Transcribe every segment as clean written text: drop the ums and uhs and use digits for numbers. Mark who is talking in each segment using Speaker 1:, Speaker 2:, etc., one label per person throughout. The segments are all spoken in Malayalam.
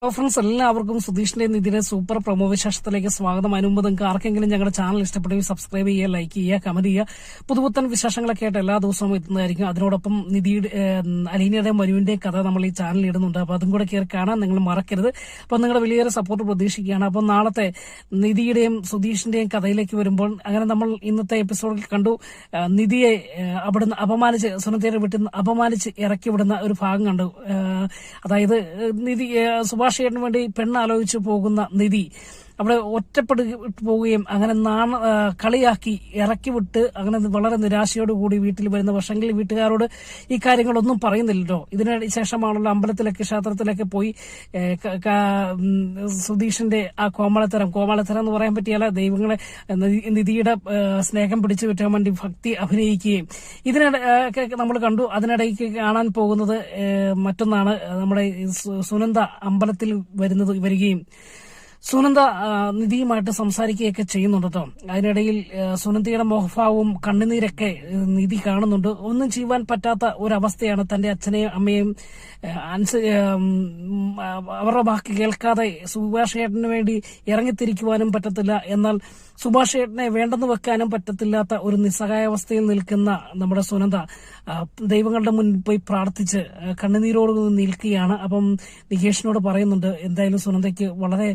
Speaker 1: ഫ്രണ്ട്സ്, എല്ലാവർക്കും സുധീഷിന്റെ നിതിരെ സൂപ്പർ പ്രൊമോ വിശേഷത്തിലേക്ക് സ്വാഗതം. അതിനുമുമ്പ് നിങ്ങൾക്ക് ആർക്കെങ്കിലും ഞങ്ങളുടെ ചാനൽ ഇഷ്ടപ്പെട്ടെങ്കിൽ സബ്സ്ക്രൈബ് ചെയ്യുക, ലൈക്ക് ചെയ്യുക, കമന്റ് ചെയ്യുക. പുതുപുത്തൻ വിശേഷങ്ങളൊക്കെ ആയിട്ട് എല്ലാ ദിവസവും എത്തുന്നതായിരിക്കും. അതിനോടൊപ്പം നിധിയുടെ അലീനയുടെയും മനുവിന്റെയും കഥ നമ്മൾ ഈ ചാനലിൽ ഇടുന്നുണ്ട്. അപ്പൊ അതും കൂടെ കയറി കാണാൻ നിങ്ങൾ മറക്കരുത്. അപ്പൊ നിങ്ങളുടെ വലിയൊരു സപ്പോർട്ട് പ്രതീക്ഷിക്കുകയാണ്. അപ്പൊ നാളത്തെ നിധിയുടെയും സുധീഷിന്റെയും കഥയിലേക്ക് വരുമ്പോൾ അങ്ങനെ നമ്മൾ ഇന്നത്തെ എപ്പിസോഡിൽ കണ്ടു നിധിയെ അവിടുന്ന് അപമാനിച്ച് സുനന്ദയുടെ വീട്ടിൽ നിന്ന് അപമാനിച്ച് ഇറക്കി വിടുന്ന ഒരു ഭാഗം കണ്ടു. അതായത് നിധി സുഭാഷ് ചേട്ടന് വേണ്ടി പെണ്ണാലോചിച്ച് പോകുന്ന നിധി അവിടെ ഒറ്റപ്പെട്ടു പോവുകയും അങ്ങനെ കളിയാക്കി ഇറക്കി വിട്ട് അങ്ങനെ വളരെ നിരാശയോടുകൂടി വീട്ടിൽ വരുന്ന പക്ഷെങ്കിൽ വീട്ടുകാരോട് ഈ കാര്യങ്ങളൊന്നും പറയുന്നില്ലല്ലോ. ഇതിന് ശേഷമാണല്ലോ അമ്പലത്തിലൊക്കെ ക്ഷേത്രത്തിലൊക്കെ പോയി സുധീഷിന്റെ ആ കോമളത്തരം എന്ന് പറയാൻ പറ്റിയാല ദൈവങ്ങളെ നിധിയുടെ സ്നേഹം പിടിച്ചു വിറ്റാൻ വേണ്ടി ഭക്തി അഭിനയിക്കുകയും ഇതിനിടെ നമ്മൾ കണ്ടു. അതിനിടയ്ക്ക് കാണാൻ പോകുന്നത് മറ്റൊന്നാണ്. നമ്മുടെ സുനന്ദ അമ്പലത്തിൽ വരികയും സുനന്ദ നിധിയുമായിട്ട് സംസാരിക്കുകയൊക്കെ ചെയ്യുന്നുണ്ട് കേട്ടോ. അതിനിടയിൽ സുനന്ദയുടെ മോഹഭാവവും കണ്ണുനീരൊക്കെ നിധി കാണുന്നുണ്ട്. ഒന്നും ചെയ്യുവാൻ പറ്റാത്ത ഒരവസ്ഥയാണ്. തന്റെ അച്ഛനെയും അമ്മയും അവരുടെ വാക്ക് കേൾക്കാതെ സുഭാഷ് ചേട്ടന് വേണ്ടി ഇറങ്ങിത്തിരിക്കുവാനും പറ്റത്തില്ല. എന്നാൽ സുഭാഷ് ചേട്ടനെ വേണ്ടെന്ന് വെക്കാനും പറ്റത്തില്ലാത്ത ഒരു നിസ്സഹായാവസ്ഥയിൽ നിൽക്കുന്ന നമ്മുടെ സുനന്ദ ദൈവങ്ങളുടെ മുന്നിൽ പോയി പ്രാർത്ഥിച്ച് കണ്ണുനീരോട് നിൽക്കുകയാണ്. അപ്പം നികേഷിനോട് പറയുന്നുണ്ട്, എന്തായാലും സുനന്ദയ്ക്ക് വളരെ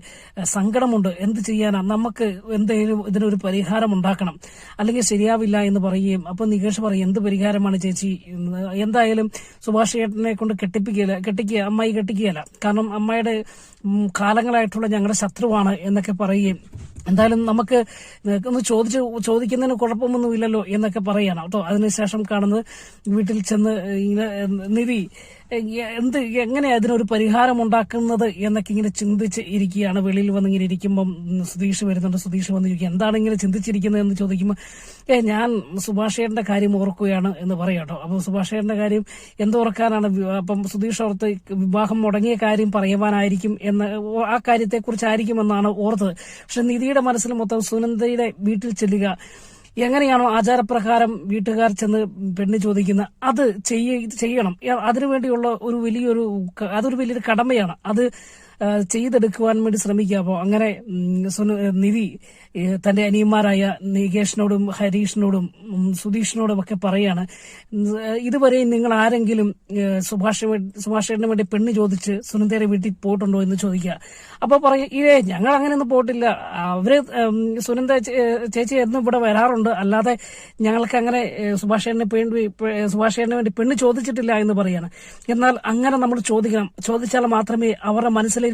Speaker 1: സങ്കടമുണ്ട്, എന്ത് ചെയ്യാനാ, നമുക്ക് എന്തായാലും ഇതിനൊരു പരിഹാരം ഉണ്ടാക്കണം, അല്ലെങ്കിൽ ശരിയാവില്ല എന്ന് പറയുകയും അപ്പൊ നികേഷ് പറയും, എന്ത് പരിഹാരമാണ് ചേച്ചി, എന്തായാലും സുഭാഷ് ചേട്ടനെ കൊണ്ട് അമ്മായി കെട്ടിക്കുകയല്ല, കാരണം അമ്മായിയുടെ കാലങ്ങളായിട്ടുള്ള ഞങ്ങളുടെ ശത്രുവാണ് എന്നൊക്കെ പറയുകയും എന്തായാലും നമുക്ക് ഒന്ന് ചോദിക്കുന്നതിന് കുഴപ്പമൊന്നുമില്ലല്ലോ എന്നൊക്കെ പറയാണ് കേട്ടോ. അതിനുശേഷം കാണുന്നത് വീട്ടിൽ ചെന്ന് നിധി എങ്ങനെയാ അതിനൊരു പരിഹാരം ഉണ്ടാക്കുന്നത് എന്നൊക്കെ ഇങ്ങനെ ചിന്തിച്ച് ഇരിക്കുകയാണ്. വെളിയിൽ വന്ന് ഇങ്ങനെ ഇരിക്കുമ്പം സുധീഷ് വരുന്നുണ്ട്. സുധീഷ് വന്നിരിക്കുക, എന്താണ് ഇങ്ങനെ ചിന്തിച്ചിരിക്കുന്നത് എന്ന് ചോദിക്കുമ്പോൾ ഞാൻ സുഭാഷ് ചേട്ടന്റെ കാര്യം ഓർക്കുകയാണ് എന്ന് പറയാം കേട്ടോ. അപ്പം സുഭാഷ് ചേട്ടന്റെ കാര്യം എന്തോർക്കാനാണ്? അപ്പം സുധീഷ് ഓർത്ത് വിവാഹം മുടങ്ങിയ കാര്യം പറയുവാനായിരിക്കും എന്ന്, ആ കാര്യത്തെക്കുറിച്ചായിരിക്കുമെന്നാണ് ഓർത്തത്. പക്ഷെ നിധിയുടെ മനസ്സിൽ മൊത്തം സുനന്ദയുടെ വീട്ടിൽ ചെല്ലുക, എങ്ങനെയാണോ ആചാരപ്രകാരം വീട്ടുകാർ ചെന്ന് പെണ്ണ് ചോദിക്കുന്ന അത് ചെയ്യണം. അതിനുവേണ്ടിയുള്ള അതൊരു വലിയൊരു കടമയാണ്. അത് ചെയ്തെടുക്കുവാൻ വേണ്ടി ശ്രമിക്കുക. അപ്പോൾ അങ്ങനെ നിധി തന്റെ അനിയന്മാരായ നികേഷിനോടും ഹരീഷിനോടും സുധീഷിനോടും ഒക്കെ പറയാണ്, ഇതുവരെ നിങ്ങൾ ആരെങ്കിലും സുഭാഷിന് വേണ്ടി പെണ്ണ് ചോദിച്ച് സുനന്ദയുടെ വീട്ടിൽ പോയിട്ടുണ്ടോ എന്ന് ചോദിക്കുക. അപ്പൊ പറയും, ഞങ്ങൾ അങ്ങനെയൊന്നും പോയിട്ടില്ല, അവര് സുനന്ദ ചേച്ചി എന്നും ഇവിടെ വരാറുണ്ട്, അല്ലാതെ ഞങ്ങൾക്ക് അങ്ങനെ സുഭാഷിന് വേണ്ടി പെണ്ണ് ചോദിച്ചിട്ടില്ല എന്ന് പറയാണ്. എന്നാൽ അങ്ങനെ നമ്മൾ ചോദിച്ചാൽ മാത്രമേ അവരുടെ മനസ്സിലേക്ക്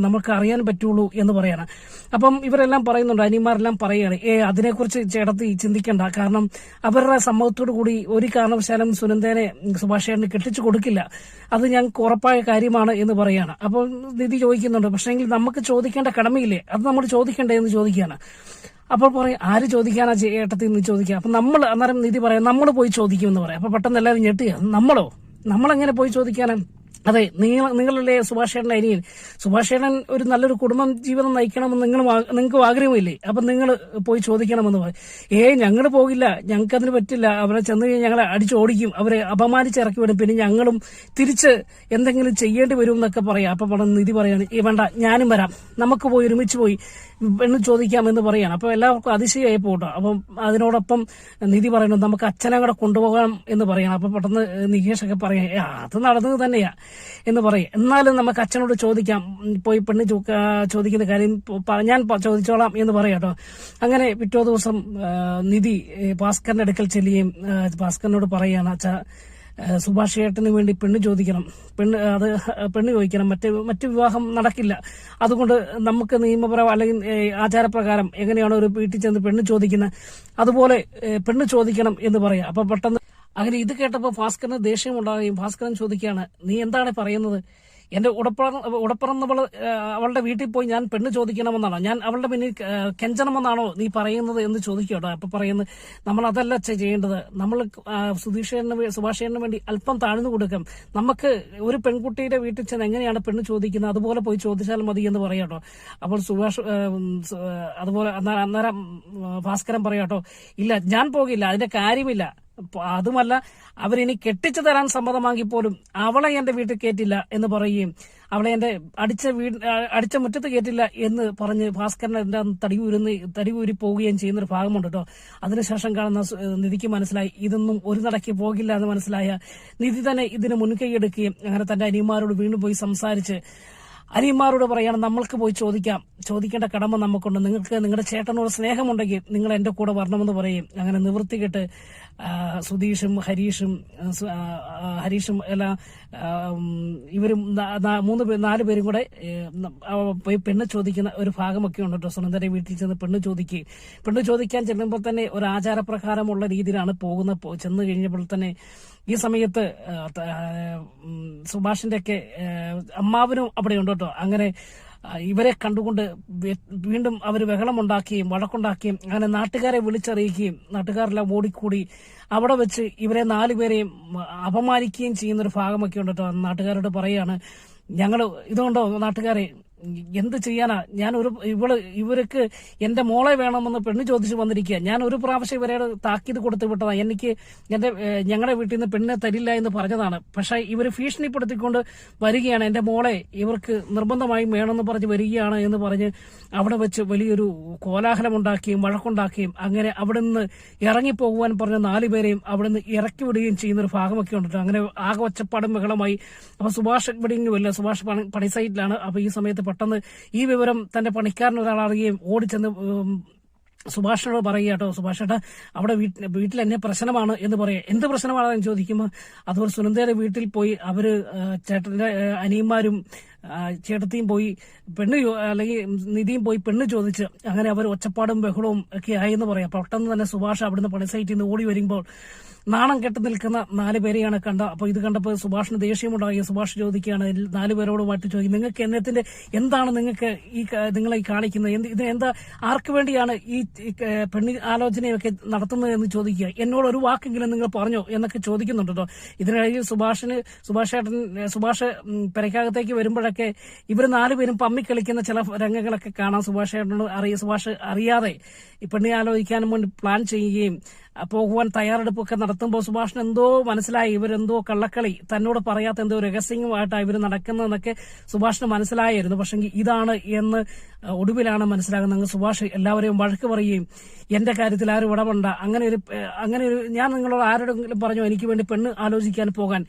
Speaker 1: നമുക്ക് അറിയാൻ പറ്റുള്ളൂ എന്ന് പറയാണ്. അപ്പം ഇവരെല്ലാം പറയുന്നുണ്ട്, അനിയന്മാരെല്ലാം പറയുകയാണ്, അതിനെക്കുറിച്ച് ചേട്ടത്തി ചിന്തിക്കണ്ട, കാരണം അവരുടെ സമ്മതത്തോടു കൂടി ഒരു കാരണവശാലും സുനന്ദനെ സുഭാഷേട്ടന് കെട്ടിച്ചു കൊടുക്കില്ല, അത് ഞങ്ങൾക്ക് ഉറപ്പായ കാര്യമാണ് എന്ന് പറയാണ്. അപ്പോൾ നിധി ചോദിക്കുന്നുണ്ട്, പക്ഷേങ്കിൽ നമുക്ക് ചോദിക്കേണ്ട കടമയില്ലേ, അത് നമ്മൾ ചോദിക്കണ്ടേ എന്ന് ചോദിക്കുകയാണ്. അപ്പോൾ പറയും, ആര് ചോദിക്കാനാ ചേട്ടത്തി എന്ന് ചോദിക്കുക. അപ്പൊ അന്നേരം നിധി പറയാം, നമ്മൾ പോയി ചോദിക്കുമെന്ന് പറയാം. അപ്പൊ പെട്ടെന്ന് എല്ലാവരും ഞെട്ടുക, നമ്മളെങ്ങനെ പോയി ചോദിക്കാനാ? അതെ, നിങ്ങളല്ലേ സുഭാഷ് ചേട്ടൻ അനിയൻ, സുഭാഷ് ചേട്ടൻ ഒരു നല്ലൊരു കുടുംബം ജീവിതം നയിക്കണമെന്ന് നിങ്ങൾക്ക് ആഗ്രഹമില്ലേ, അപ്പൊ നിങ്ങൾ പോയി ചോദിക്കണമെന്ന് പറയും. ഞങ്ങൾ പോകില്ല, ഞങ്ങൾക്ക് അതിന് പറ്റില്ല, അവരെ ചെന്ന് കഴിഞ്ഞാൽ ഞങ്ങളെ അടിച്ചോടിക്കും, അവരെ അപമാനിച്ചിറക്കി വിടും, പിന്നെ ഞങ്ങളും തിരിച്ച് എന്തെങ്കിലും ചെയ്യേണ്ടി വരും എന്നൊക്കെ പറയാം. അപ്പൊ നിധി പറയാണ്, വേണ്ട, ഞാനും വരാം, നമുക്ക് പോയി ഒരുമിച്ച് പോയി പെണ്ണ് ചോദിക്കാമെന്ന് പറയാണ്. അപ്പൊ എല്ലാവർക്കും അതിശയായി പോട്ടോ. അപ്പം അതിനോടൊപ്പം നിധി പറയുന്നു, നമുക്ക് അച്ഛനെ കൂടെ കൊണ്ടുപോകാം എന്ന് പറയണം. അപ്പൊ പെട്ടെന്ന് നികേഷൊക്കെ പറയാം, അത് നടന്നത് തന്നെയാ എന്ന് പറയും. എന്നാലും നമുക്ക് അച്ഛനോട് ചോദിക്കാം, പോയി പെണ്ണ് ചോദിക്കുന്ന കാര്യം ഞാൻ ചോദിച്ചോളാം എന്ന് പറയാട്ടോ. അങ്ങനെ പിറ്റേ ദിവസം നിധി ഭാസ്കറിന്റെ അടുക്കൽ ചെല്ലുകയും ഭാസ്കറിനോട് പറയാണ്, അച്ഛാ, സുഭാഷ് ചേട്ടന് വേണ്ടി പെണ്ണ് ചോദിക്കണം, പെണ്ണ് ചോദിക്കണം, മറ്റു വിവാഹം നടക്കില്ല, അതുകൊണ്ട് നമുക്ക് നിയമപരം അല്ലെങ്കിൽ ആചാരപ്രകാരം എങ്ങനെയാണോ ഒരു വീട്ടിൽ ചെന്ന് പെണ്ണ് ചോദിക്കുന്നത് അതുപോലെ പെണ്ണ് ചോദിക്കണം എന്ന് പറയാം. അപ്പൊ പെട്ടെന്ന് അങ്ങനെ ഇത് കേട്ടപ്പോൾ ഭാസ്കറിന് ദേഷ്യം ഉണ്ടാകുകയും ഭാസ്കരൻ ചോദിക്കുകയാണ്, നീ എന്താണ് പറയുന്നത്? എന്റെ ഉടപ്പിറന്നവള് അവളുടെ വീട്ടിൽ പോയി ഞാൻ പെണ്ണ് ചോദിക്കണമെന്നാണോ, ഞാൻ അവളുടെ പിന്നിൽ കെഞ്ചണമെന്നാണോ നീ പറയുന്നത് എന്ന് ചോദിക്കട്ടോ. അപ്പൊ പറയുന്നത്, നമ്മൾ അതല്ല ചെയ്യേണ്ടത്, നമ്മൾ സുഭാഷേട്ടന് വേണ്ടി അല്പം താഴ്ന്നു കൊടുക്കാം, നമുക്ക് ഒരു പെൺകുട്ടിയുടെ വീട്ടിൽ ചെന്ന് എങ്ങനെയാണ് പെണ്ണ് ചോദിക്കുന്നത് അതുപോലെ പോയി ചോദിച്ചാൽ മതി എന്ന് പറയാട്ടോ. അപ്പോൾ അതുപോലെ അന്നേരം ഭാസ്കരൻ പറയാട്ടോ, ഇല്ല, ഞാൻ പോകില്ല, അതിന്റെ കാര്യമില്ല, അതുമല്ല അവരിനി കെട്ടിച്ചു തരാൻ സമ്മതമാക്കി പോലും അവളെ എന്റെ വീട്ടിൽ കയറ്റില്ല എന്ന് പറയുകയും അവളെ എന്റെ അടിച്ച മുറ്റത്ത് കയറ്റില്ല എന്ന് പറഞ്ഞ് ഭാസ്കരൻ എന്റെ തടി ഊരി പോവുകയും ചെയ്യുന്നൊരു ഭാഗമുണ്ട് കേട്ടോ. അതിനുശേഷം കാണുന്ന നിധിക്ക് മനസ്സിലായി ഇതൊന്നും ഒരു നടക്ക് പോകില്ല എന്ന് മനസ്സിലായ നിധി തന്നെ ഇതിന് മുൻകൈയെടുക്കുകയും അങ്ങനെ തന്റെ അനിയന്മാരോട് വീണ്ടും പോയി സംസാരിച്ച് അനിയന്മാരോട് പറയാണ്, നമ്മൾക്ക് പോയി ചോദിക്കേണ്ട കടമ നമുക്കുണ്ട്. നിങ്ങൾക്ക് നിങ്ങളുടെ ചേട്ടനോട് സ്നേഹമുണ്ടെങ്കിൽ നിങ്ങൾ എന്റെ കൂടെ വരണമെന്ന് പറയും. അങ്ങനെ നിവൃത്തികെട്ട് സുധീഷും ഹരീഷും എല്ലാം ഇവരും 4 പേരും കൂടെ പോയി പെണ്ണ് ചോദിക്കുന്ന ഒരു ഭാഗമൊക്കെ ഉണ്ട് കേട്ടോ. സുനന്ദയുടെ വീട്ടിൽ ചെന്ന് പെണ്ണ് ചോദിക്കാൻ ചെല്ലുമ്പോൾ തന്നെ ഒരു ആചാരപ്രകാരമുള്ള രീതിയിലാണ് ചെന്ന് കഴിഞ്ഞപ്പോൾ തന്നെ ഈ സമയത്ത് സുഭാഷിന്റെ ഒക്കെ അമ്മാവനും അവിടെ ഉണ്ട് കേട്ടോ. അങ്ങനെ ഇവരെ കണ്ടുകൊണ്ട് വീണ്ടും അവർ ബഹളമുണ്ടാക്കുകയും വഴക്കുണ്ടാക്കുകയും അങ്ങനെ നാട്ടുകാരെ വിളിച്ചറിയിക്കുകയും നാട്ടുകാരെല്ലാം ഓടിക്കൂടി അവിടെ വെച്ച് ഇവരെ 4 പേരെയും അപമാനിക്കുകയും ചെയ്യുന്നൊരു ഭാഗമൊക്കെ ഉണ്ട് കേട്ടോ. നാട്ടുകാരോട് പറയാണ്, ഞങ്ങൾ ഇതുകൊണ്ടോ നാട്ടുകാരെ എന്ത് ചെയ്യാനാ, ഇവർക്ക് എന്റെ മോളെ വേണമെന്ന് പെണ്ണ് ചോദിച്ചു വന്നിരിക്കുക. ഞാൻ ഒരു പ്രാവശ്യം ഇവരെ താക്കീത് കൊടുത്തു വിട്ടതാ, ഞങ്ങളുടെ വീട്ടിൽ നിന്ന് പെണ്ണിനെ തരില്ല എന്ന് പറഞ്ഞതാണ്. പക്ഷെ ഇവർ ഭീഷണിപ്പെടുത്തിക്കൊണ്ട് വരികയാണ്, എന്റെ മോളെ ഇവർക്ക് നിർബന്ധമായും വേണമെന്ന് പറഞ്ഞ് വരികയാണ് എന്ന് പറഞ്ഞ് അവിടെ വെച്ച് വലിയൊരു കോലാഹലമുണ്ടാക്കുകയും വഴക്കുണ്ടാക്കുകയും അങ്ങനെ അവിടെ നിന്ന് ഇറങ്ങിപ്പോകുവാൻ പറഞ്ഞ 4 പേരെയും അവിടെ നിന്ന് ഇറക്കി വിടുകയും ചെയ്യുന്നൊരു ഭാഗമൊക്കെ ഉണ്ട്. അങ്ങനെ ആകെ ഒച്ചപ്പാടും ബഹളമായി. അപ്പൊ സുഭാഷ് ഇവിടെയെങ്കിലുമല്ല, സുഭാഷ് പണി സൈറ്റിലാണ്. അപ്പൊ ഈ സമയത്ത് പെട്ടെന്ന് ഈ വിവരം തന്റെ പണിക്കാരൻ ഒരാൾ അറിയുകയും ഓടിച്ചെന്ന് സുഭാഷിനോട് പറയുക കേട്ടോ. സുഭാഷ് ഏട്ടാ, അവിടെ വീട്ടിൽ എന്നെ പ്രശ്നമാണ് എന്ന് പറയാം. എന്ത് പ്രശ്നമാണെന്ന് ചോദിക്കുമ്പോൾ അതുപോലെ സുനന്ദയുടെ വീട്ടിൽ പോയി അവര് ചേട്ടന്റെ അനിയന്മാരും ചേട്ടത്തിയും പോയി അല്ലെങ്കിൽ നിധിയും പോയി പെണ്ണ് ചോദിച്ച് അങ്ങനെ അവർ ഒച്ചപ്പാടും ബഹളവും ഒക്കെ ആയെന്ന് പറയാം. പെട്ടെന്ന് തന്നെ സുഭാഷ് അവിടുന്ന് പണി സൈറ്റിൽ നിന്ന് ഓടി വരുമ്പോൾ നാണം കെട്ട് നിൽക്കുന്ന 4 പേരെയാണ് കണ്ട. അപ്പൊ ഇത് കണ്ടപ്പോൾ സുഭാഷിന് ദേഷ്യമുണ്ടായി. സുഭാഷ് ചോദിക്കുകയാണ് 4 പേരോട് മാറ്റി ചോദിക്കും, നിങ്ങൾക്ക് എന്നത്തിന്റെ എന്താണ് നിങ്ങളെ കാണിക്കുന്നത്, ഇത് എന്താ, ആർക്ക് വേണ്ടിയാണ് ഈ പെണ്ണി ആലോചനയൊക്കെ നടത്തുന്നത് എന്ന് ചോദിക്കുക. എന്നോട് ഒരു വാക്കെങ്കിലും നിങ്ങൾ പറഞ്ഞോ എന്നൊക്കെ ചോദിക്കുന്നുണ്ട് കേട്ടോ. ഇതിനിടയിൽ സുഭാഷ് പെരക്കകത്തേക്ക് വരുമ്പോഴൊക്കെ ഇവർ 4 പേരും പമ്മിക്കളിക്കുന്ന ചില രംഗങ്ങളൊക്കെ കാണാം. സുഭാഷ് അറിയാതെ ഈ പെണ്ണി ആലോചിക്കാൻ വേണ്ടി പ്ലാൻ ചെയ്യുകയും പോകുവാൻ തയ്യാറെടുപ്പൊക്കെ നടത്തുമ്പോൾ സുഭാഷിന് എന്തോ മനസ്സിലായി, ഇവരെന്തോ കള്ളക്കളി തന്നോട് പറയാത്ത എന്തോ രഹസ്യമായിട്ടാണ് ഇവർ നടക്കുന്നതെന്നൊക്കെ സുഭാഷിന് മനസ്സിലായിരുന്നു. പക്ഷെ ഇതാണ് എന്ന് ഒടുവിലാണ് മനസ്സിലാകുന്നത്. സുഭാഷ് എല്ലാവരെയും വഴക്ക് പറയുകയും എന്റെ കാര്യത്തിൽ ആരും ഇടപെടണ്ട, അങ്ങനെ ഒരു ഞാൻ നിങ്ങളോട് ആരോടെങ്കിലും പറഞ്ഞോ എനിക്ക് വേണ്ടി പെണ്ണ് ആലോചിക്കാൻ പോകാൻ,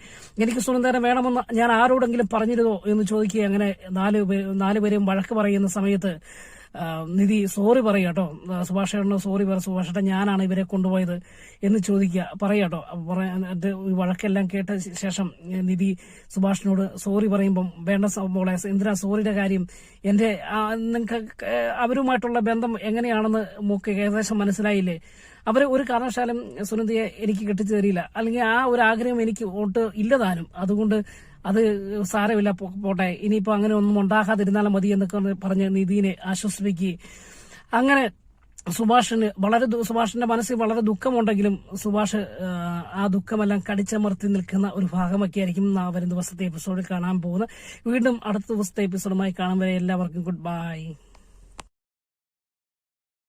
Speaker 1: എനിക്ക് സുനന്ദനെ വേണമെന്ന് ഞാൻ ആരോടെങ്കിലും പറഞ്ഞിരുന്നോ എന്ന് ചോദിക്കുക. അങ്ങനെ 4 പേരെയും വഴക്ക് പറയുന്ന സമയത്ത് നിധി സോറി പറയാട്ടോ, സുഭാഷേട്ടനോ സോറി പറ, സുഭാഷേട്ടൻ ഞാനാണ് ഇവരെ കൊണ്ടുപോയത് എന്ന് പറയാട്ടോ. വഴക്കെല്ലാം കേട്ട ശേഷം നിധി സുഭാഷിനോട് സോറി പറയുമ്പം വേണ്ട മോളെ എന്തിനാ സോറിയുടെ കാര്യം, നിങ്ങൾക്ക് അവരുമായിട്ടുള്ള ബന്ധം എങ്ങനെയാണെന്ന് മോക്ക് ഏകദേശം മനസ്സിലായില്ലേ, അവര് ഒരു കാരണവശാലും സുനന്ദയെ എനിക്ക് കെട്ടിച്ചു തരില്ല, അല്ലെങ്കിൽ ആ ഒരു ആഗ്രഹം എനിക്ക് ഒട്ട് ഇല്ലതാനും, അതുകൊണ്ട് അത് സാരമില്ല പോട്ടെ, ഇനിയിപ്പോ അങ്ങനെ ഒന്നും ഉണ്ടാകാതിരുന്നാലും മതി എന്നൊക്കെ പറഞ്ഞ് നിധിനെ ആശ്വസിപ്പിക്കുകയും അങ്ങനെ സുഭാഷിന്റെ മനസ്സിൽ വളരെ ദുഃഖമുണ്ടെങ്കിലും സുഭാഷ് ആ ദുഃഖമെല്ലാം കടിച്ചമർത്തി നിൽക്കുന്ന ഒരു ഭാഗമൊക്കെ ആയിരിക്കും വരും ദിവസത്തെ എപ്പിസോഡിൽ കാണാൻ പോകുന്നത്. വീണ്ടും അടുത്ത ദിവസത്തെ എപ്പിസോഡുമായി കാണാൻ വരെ എല്ലാവർക്കും ഗുഡ് ബൈ.